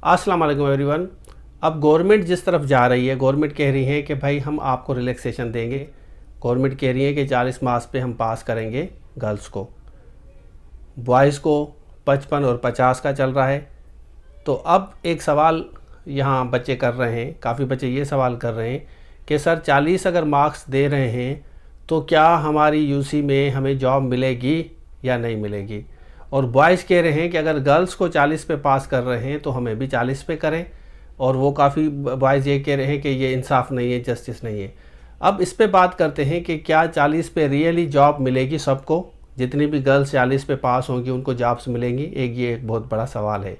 अस्सलाम वालेकुम एवरीवन। अब गवर्नमेंट जिस तरफ जा रही है, गवर्नमेंट कह रही है कि भाई हम आपको रिलैक्सेशन देंगे। गवर्नमेंट कह रही है कि 40 मार्क्स पे हम पास करेंगे गर्ल्स को, बॉयज़ को 55 और 50 का चल रहा है। तो अब एक सवाल यहाँ बच्चे कर रहे हैं, काफ़ी बच्चे ये सवाल कर रहे हैं कि सर 40 अगर मार्क्स दे रहे हैं तो क्या हमारी यूसी में हमें जॉब मिलेगी या नहीं मिलेगी। और बॉयज़ कह रहे हैं कि अगर गर्ल्स को 40 पे पास कर रहे हैं तो हमें भी 40 पे करें। और वो काफ़ी बॉयज़ ये कह रहे हैं कि ये इंसाफ नहीं है, जस्टिस नहीं है। अब इस पे बात करते हैं कि क्या 40 पे रियली जॉब मिलेगी सबको, जितनी भी गर्ल्स 40 पे पास होंगी उनको जॉब्स मिलेंगी। ये एक बहुत बड़ा सवाल है।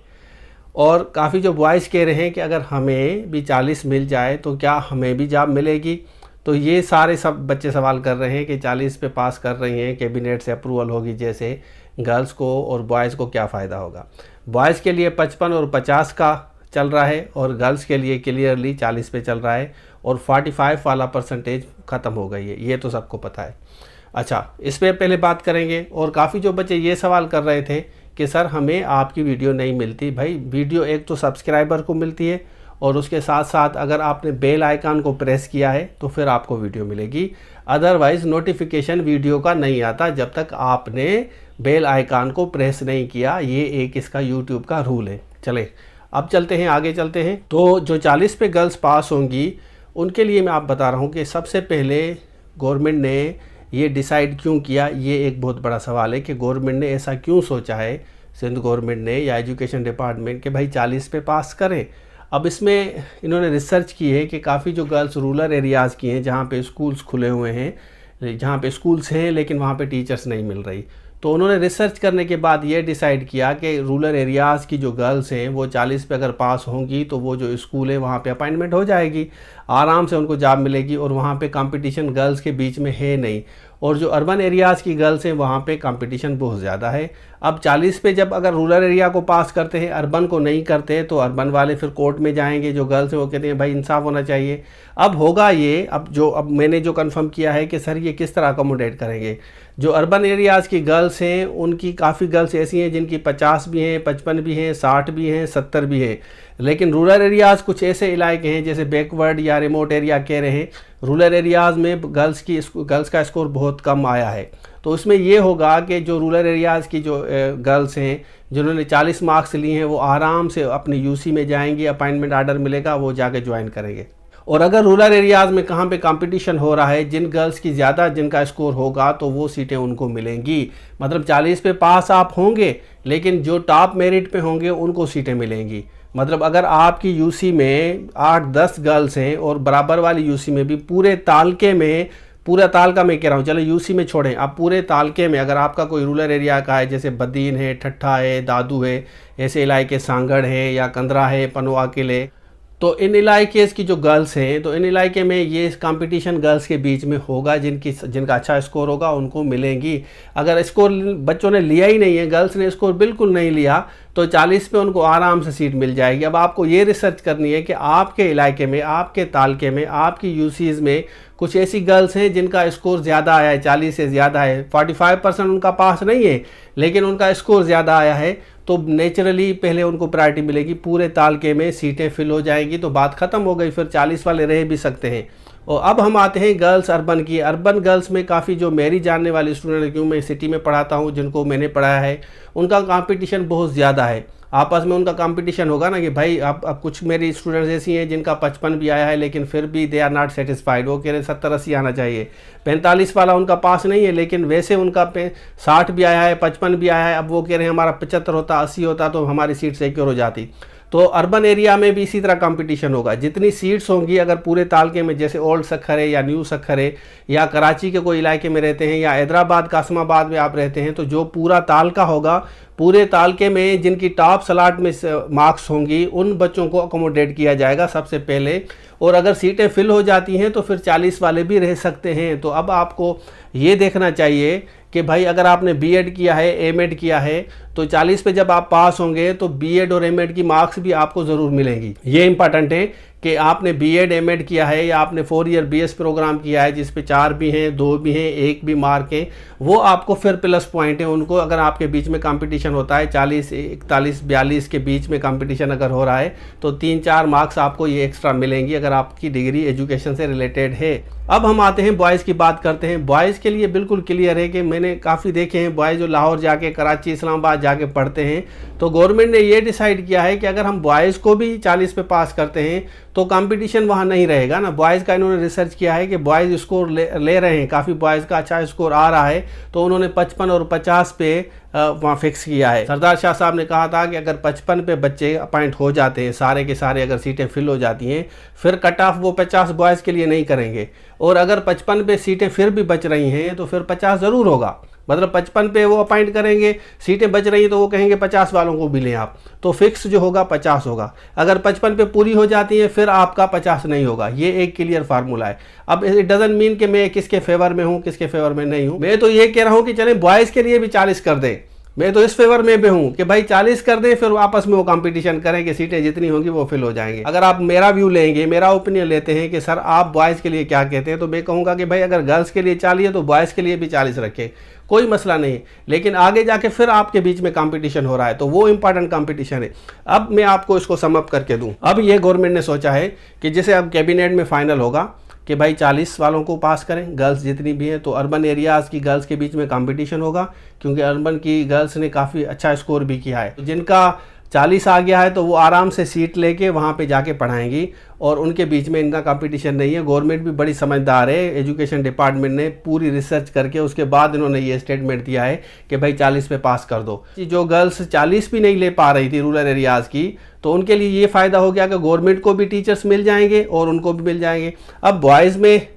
और काफ़ी जो बॉयज़ कह रहे हैं कि अगर हमें भी 40 मिल जाए तो क्या हमें भी जॉब मिलेगी। तो ये सारे सब बच्चे सवाल कर रहे हैं कि 40 पे पास कर रही हैं, कैबिनेट से अप्रूवल होगी जैसे, गर्ल्स को और बॉयज़ को क्या फ़ायदा होगा। बॉयज़ के लिए 55 और 50 का चल रहा है और गर्ल्स के लिए क्लियरली 40 पे चल रहा है और 45 वाला परसेंटेज ख़त्म हो गई है, ये तो सबको पता है। अच्छा, इस पर पहले बात करेंगे। और काफ़ी जो बच्चे ये सवाल कर रहे थे कि सर हमें आपकी वीडियो नहीं मिलती। भाई वीडियो एक तो सब्सक्राइबर को मिलती है और उसके साथ साथ अगर आपने बेल आइकन को प्रेस किया है तो फिर आपको वीडियो मिलेगी। अदरवाइज़ नोटिफिकेशन वीडियो का नहीं आता जब तक आपने बेल आइकन को प्रेस नहीं किया। ये एक इसका यूट्यूब का रूल है। चले अब चलते हैं, आगे चलते हैं। तो जो 40 पे गर्ल्स पास होंगी उनके लिए मैं आप बता रहा हूँ कि सबसे पहले गवर्नमेंट ने ये डिसाइड क्यों किया, ये एक बहुत बड़ा सवाल है कि गवर्नमेंट ने ऐसा क्यों सोचा है, सिंध गवर्नमेंट ने या एजुकेशन डिपार्टमेंट, के भाई 40 पे पास करें। अब इसमें इन्होंने रिसर्च की है कि काफ़ी जो गर्ल्स रूरल एरियाज़ की हैं जहाँ पे स्कूल्स खुले हुए हैं, जहाँ पे स्कूल्स हैं लेकिन वहाँ पे टीचर्स नहीं मिल रही, तो उन्होंने रिसर्च करने के बाद ये डिसाइड किया कि रूरल एरियाज़ की जो गर्ल्स हैं वो 40 पे अगर पास होंगी तो वो जो स्कूल है वहाँ पे अपॉइंटमेंट हो जाएगी, आराम से उनको जॉब मिलेगी और वहाँ पे कंपटीशन गर्ल्स के बीच में है नहीं। और जो अर्बन एरियाज़ की गर्ल्स हैं वहाँ पे कंपटीशन बहुत ज़्यादा है। अब 40 पे जब अगर रूरल एरिया को पास करते हैं, अर्बन को नहीं करते तो अर्बन वाले फिर कोर्ट में जाएंगे। जो गर्ल्स हैं वो कहते हैं भाई इंसाफ होना चाहिए। अब होगा ये, अब मैंने जो कंफर्म किया है कि सर ये किस तरह अकोमोडेट करेंगे। जो अर्बन एरियाज़ की गर्ल्स हैं उनकी काफ़ी गर्ल्स ऐसी हैं जिनकी 50 भी हैं, 55 भी हैं, 60 भी हैं, 70 भी हैं। लेकिन रूरल एरियाज़ कुछ ऐसे इलाके हैं जैसे बैकवर्ड या रिमोट एरिया कह रहे हैं, रूरल एरियाज़ में गर्ल्स का स्कोर बहुत कम आया है। तो उसमें ये होगा कि जो रूरल एरियाज़ की जो गर्ल्स हैं जिन्होंने 40 मार्क्स लिए हैं वो आराम से अपनी यूसी में जाएंगी, अपॉइंटमेंट आर्डर मिलेगा, वो जाके ज्वाइन करेंगे। और अगर रूरल एरियाज़ में कहाँ पे कंपटीशन हो रहा है, जिन गर्ल्स की ज़्यादा जिनका स्कोर होगा तो वो सीटें उनको मिलेंगी। मतलब 40 पे पास आप होंगे लेकिन जो टॉप मेरिट पे होंगे उनको सीटें मिलेंगी। मतलब अगर आपकी यूसी में 8-10 गर्ल्स हैं और बराबर वाली यूसी में भी पूरे तालके में, पूरा तालका मैं कह रहा हूँ, चलो यूसी में छोड़ें, आप पूरे तालके में अगर आपका कोई रूरल एरिया का है जैसे बदीन है, ठट्ठा है, दादू है, ऐसे इलाके सांगड़ है या कंदरा है, पनवा किले, तो इन इलाके की जो गर्ल्स हैं तो इन इलाके में ये कंपटीशन गर्ल्स के बीच में होगा। जिनका अच्छा स्कोर होगा उनको मिलेंगी। अगर स्कोर बच्चों ने लिया ही नहीं है, गर्ल्स ने स्कोर बिल्कुल नहीं लिया, तो 40 पे उनको आराम से सीट मिल जाएगी। अब आपको ये रिसर्च करनी है कि आपके इलाके में, आपके तालके में, आपकी यूसीज़ में कुछ ऐसी गर्ल्स हैं जिनका स्कोर ज़्यादा आया है, 40 से ज़्यादा है, 45% उनका पास नहीं है लेकिन उनका स्कोर ज़्यादा आया है, तो नेचुरली पहले उनको प्रायोरिटी मिलेगी। पूरे तालके में सीटें फिल हो जाएंगी तो बात ख़त्म हो गई, फिर 40 वाले रह भी सकते हैं। और अब हम आते हैं गर्ल्स अर्बन की। अर्बन गर्ल्स में काफ़ी जो मेरी जानने वाली स्टूडेंट, क्यों मैं सिटी में पढ़ाता हूँ, जिनको मैंने पढ़ाया है, उनका कंपटीशन बहुत ज़्यादा है। आपस में उनका कंपटीशन होगा ना कि भाई अब कुछ मेरी स्टूडेंट्स ऐसी हैं जिनका 55 भी आया है लेकिन फिर भी दे आर नॉट सेटिस्फाइड, वो कह रहे 70-80 आना चाहिए। 45 वाला उनका पास नहीं है लेकिन वैसे उनका 60 भी आया है, 55 भी आया है। अब वो कह रहे हैं हमारा 75 होता, 80 होता तो हमारी सीट सिक्योर हो जाती। तो अर्बन एरिया में भी इसी तरह कंपटीशन होगा। जितनी सीट्स होंगी अगर पूरे तालके में, जैसे ओल्ड सखर है या न्यू सखर है या कराची के कोई इलाके में रहते हैं या हैदराबाद कासमाबाद में आप रहते हैं, तो जो पूरा तालका होगा, पूरे तालके में जिनकी टॉप स्लॉट में मार्क्स होंगी उन बच्चों को अकोमोडेट किया जाएगा सबसे पहले। और अगर सीटें फिल हो जाती हैं तो फिर 40 वाले भी रह सकते हैं। तो अब आपको ये देखना चाहिए कि भाई अगर आपने बीएड किया है, एमएड किया है, तो 40 पे जब आप पास होंगे तो बीएड और एमएड की मार्क्स भी आपको ज़रूर मिलेंगी। ये इंपॉर्टेंट है कि आपने बीएड एमएड किया है या आपने 4 ईयर बीएस प्रोग्राम किया है जिस पे 4 भी हैं, 2 भी हैं, 1 भी मार्क है, वो आपको फिर प्लस पॉइंट है उनको। अगर आपके बीच में कंपटीशन होता है 40, 41, 42 के बीच में कंपटीशन अगर हो रहा है तो 3-4 मार्क्स आपको ये एक्स्ट्रा मिलेंगी अगर आपकी डिग्री एजुकेशन से रिलेटेड है। अब हम आते हैं बॉयज़ की बात करते हैं। बॉयज़ के लिए बिल्कुल क्लियर है कि मैंने काफ़ी देखे हैं बॉयज़ जो लाहौर जाके, कराची, इस्लामाबाद जाके पढ़ते हैं, तो गवर्नमेंट ने ये डिसाइड किया है कि अगर हम बॉयज़ को भी 40 पे पास करते हैं तो कंपटीशन वहाँ नहीं रहेगा ना। बॉयज़ का इन्होंने रिसर्च किया है कि बॉयज़ स्कोर ले रहे हैं, काफ़ी बॉयज़ का अच्छा स्कोर आ रहा है, तो उन्होंने 55 और 50 पे वहाँ फिक्स किया है। सरदार शाह साहब ने कहा था कि अगर 55 पे बच्चे अपॉइंट हो जाते हैं, सारे के सारे अगर सीटें फिल हो जाती हैं, फिर कट ऑफ वो 50 बॉयज़ के लिए नहीं करेंगे, और अगर 55 पे सीटें फिर भी बच रही हैं तो फिर 50 ज़रूर होगा। मतलब 55 पे वो अपॉइंट करेंगे, सीटें बच रही हैं तो वो कहेंगे 50 वालों को भी लें आप, तो फिक्स जो होगा 50 होगा। अगर 55 पे पूरी हो जाती है फिर आपका 50 नहीं होगा। ये एक क्लियर फार्मूला है। अब इट डजंट मीन कि मैं किसके फेवर में हूँ, किसके फेवर में नहीं हूँ। मैं तो ये कह रहा हूँ कि चलें बॉयज़ के लिए भी 40 कर दें। मैं तो इस फेवर में भी हूँ कि भाई 40 कर दें, फिर आपस में वो कंपटीशन करें कि सीटें जितनी होंगी वो फिल हो जाएंगे। अगर आप मेरा व्यू लेंगे, मेरा ओपिनियन लेते हैं कि सर आप बॉयज़ के लिए क्या कहते हैं, तो मैं कहूँगा कि भाई अगर गर्ल्स के लिए 40 है तो बॉयज़ के लिए भी 40 रखें, कोई मसला नहीं। लेकिन आगे जाके फिर आपके बीच में कंपटीशन हो रहा है तो वो इंपॉर्टेंट कंपटीशन है। अब मैं आपको इसको सम अप करके दूं। अब ये गवर्नमेंट ने सोचा है कि जैसे अब कैबिनेट में फाइनल होगा कि भाई 40 वालों को पास करें, गर्ल्स जितनी भी हैं, तो अर्बन एरियाज़ की गर्ल्स के बीच में कंपटीशन होगा, क्योंकि अर्बन की गर्ल्स ने काफ़ी अच्छा स्कोर भी किया है। तो जिनका 40 आ गया है तो वो आराम से सीट लेके वहाँ पे जाके पढ़ाएंगी, और उनके बीच में इनका कंपटीशन नहीं है। गवर्नमेंट भी बड़ी समझदार है, एजुकेशन डिपार्टमेंट ने पूरी रिसर्च करके उसके बाद इन्होंने ये स्टेटमेंट दिया है कि भाई 40 पे पास कर दो। जो गर्ल्स 40 भी नहीं ले पा रही थी रूरल एरियाज़ की, तो उनके लिए ये फ़ायदा हो गया कि गवर्नमेंट को भी टीचर्स मिल जाएंगे और उनको भी मिल जाएंगे। अब बॉयज़ में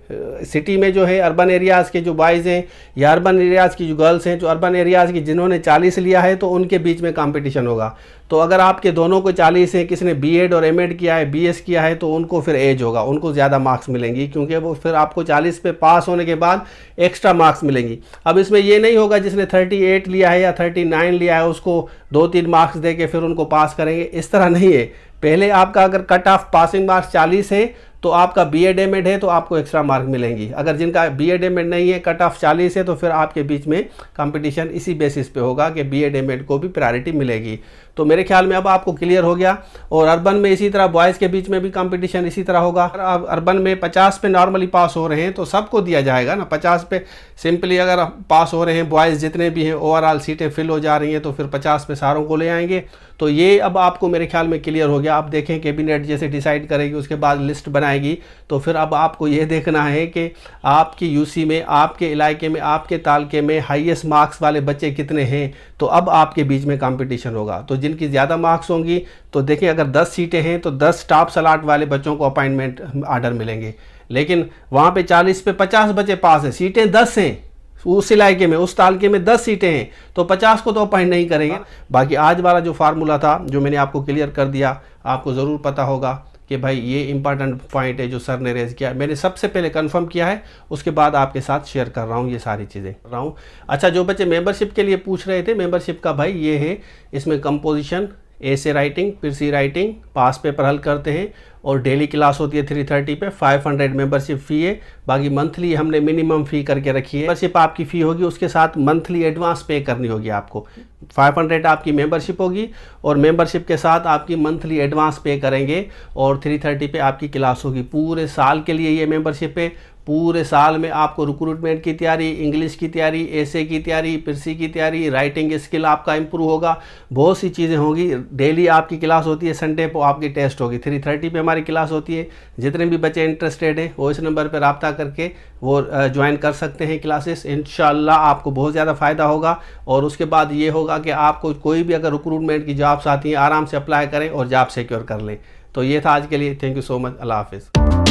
सिटी में जो है अर्बन एरियाज़ के जो बॉयज़ हैं या अर्बन एरियाज़ की जो गर्ल्स हैं, जो अर्बन एरियाज़ की जिन्होंने 40 लिया है तो उनके बीच में कंपटीशन होगा। तो अगर आपके दोनों को 40 है, किसी ने बीएड और एमएड किया है, बीएस किया है, तो उनको फिर एज होगा, उनको ज़्यादा मार्क्स मिलेंगी, क्योंकि वो फिर आपको 40 पे पास होने के बाद एक्स्ट्रा मार्क्स मिलेंगी। अब इसमें ये नहीं होगा जिसने 38 लिया है या 39 लिया है उसको 2-3 मार्क्स दे के फिर उनको पास करेंगे, इस तरह नहीं है। पहले आपका अगर कट ऑफ पासिंग मार्क्स 40 है तो आपका बीएड एमएड है तो आपको एक्स्ट्रा मार्क मिलेंगी। अगर जिनका बीएड एमएड नहीं है, कट ऑफ 40 है, तो फिर आपके बीच में कंपटीशन इसी बेसिस पे होगा कि बीएड एमएड को भी प्रायोरिटी मिलेगी। तो मेरे ख्याल में अब आपको क्लियर हो गया। और अर्बन में इसी तरह बॉयज़ के बीच में भी कंपटीशन इसी तरह होगा। अब अर्बन में 50 पे नॉर्मली पास हो रहे हैं तो सबको दिया जाएगा ना। 50 पे सिंपली अगर पास हो रहे हैं बॉयज़ जितने भी हैं, ओवरऑल सीटें फिल हो जा रही हैं, तो फिर 50 पे सारों को ले आएंगे। तो ये अब आपको मेरे ख्याल में क्लियर हो गया। आप देखें कैबिनेट जैसे डिसाइड करेगी उसके बाद लिस्ट बनाएगी, तो फिर अब आपको ये देखना है कि आपकी यूसी में, आपके इलाके में, आपके तालके में हाईएस्ट मार्क्स वाले बच्चे कितने हैं, तो अब आपके बीच में कंपटीशन होगा। तो जिनकी ज़्यादा मार्क्स होंगी, तो देखिए अगर 10 सीटें हैं तो 10 टॉप स्लॉट वाले बच्चों को अपॉइंटमेंट आर्डर मिलेंगे। लेकिन वहाँ पे 40 पे 50 बच्चे पास हैं, सीटें 10 हैं, उस इलाके में, उस तालके में 10 सीटें हैं, तो 50 को तो अपॉइंट नहीं करेंगे। बाकी आज वाला जो फार्मूला था जो मैंने आपको क्लियर कर दिया, आपको ज़रूर पता होगा कि भाई ये इंपॉर्टेंट पॉइंट है जो सर ने रेज किया। मैंने सबसे पहले कंफर्म किया है, उसके बाद आपके साथ शेयर कर रहा हूँ, ये सारी चीज़ें कर रहा हूँ। अच्छा, जो बच्चे मेंबरशिप के लिए पूछ रहे थे, मेंबरशिप का भाई ये है, इसमें कंपोजिशन, एसे राइटिंग, फिर सी राइटिंग, पास पेपर हल करते हैं, और डेली क्लास होती है 330 पे। 500 मेंबरशिप फ़ी है। बाकी मंथली हमने मिनिमम फ़ी करके रखी है। मेंबरशिप आपकी फ़ी होगी, उसके साथ मंथली एडवांस पे करनी होगी आपको। 500 आपकी मेंबरशिप होगी और मेंबरशिप के साथ आपकी मंथली एडवांस पे करेंगे, और 330 पे आपकी क्लास होगी। पूरे साल के लिए ये मेंबरशिप है। पूरे साल में आपको रिक्रूटमेंट की तैयारी, इंग्लिश की तैयारी, एसे की तैयारी, पिरसी की तैयारी, राइटिंग स्किल आपका इंप्रूव होगा, बहुत सी चीज़ें होंगी। डेली आपकी क्लास होती है, संडे को आपकी टेस्ट होगी। 330 पे हमारी क्लास होती है। जितने भी बच्चे इंटरेस्टेड हैं वो इस नंबर पर रब्ता करके वो ज्वाइन कर सकते हैं क्लासेस। इंशाल्लाह आपको बहुत ज़्यादा फ़ायदा होगा। और उसके बाद ये होगा कि आपको कोई भी अगर रिक्रूटमेंट की जॉब्स आती हैं, आराम से अप्लाई करें और जॉब सिक्योर कर लें। तो ये था आज के लिए। Thank you so much. अल्लाह हाफिज़।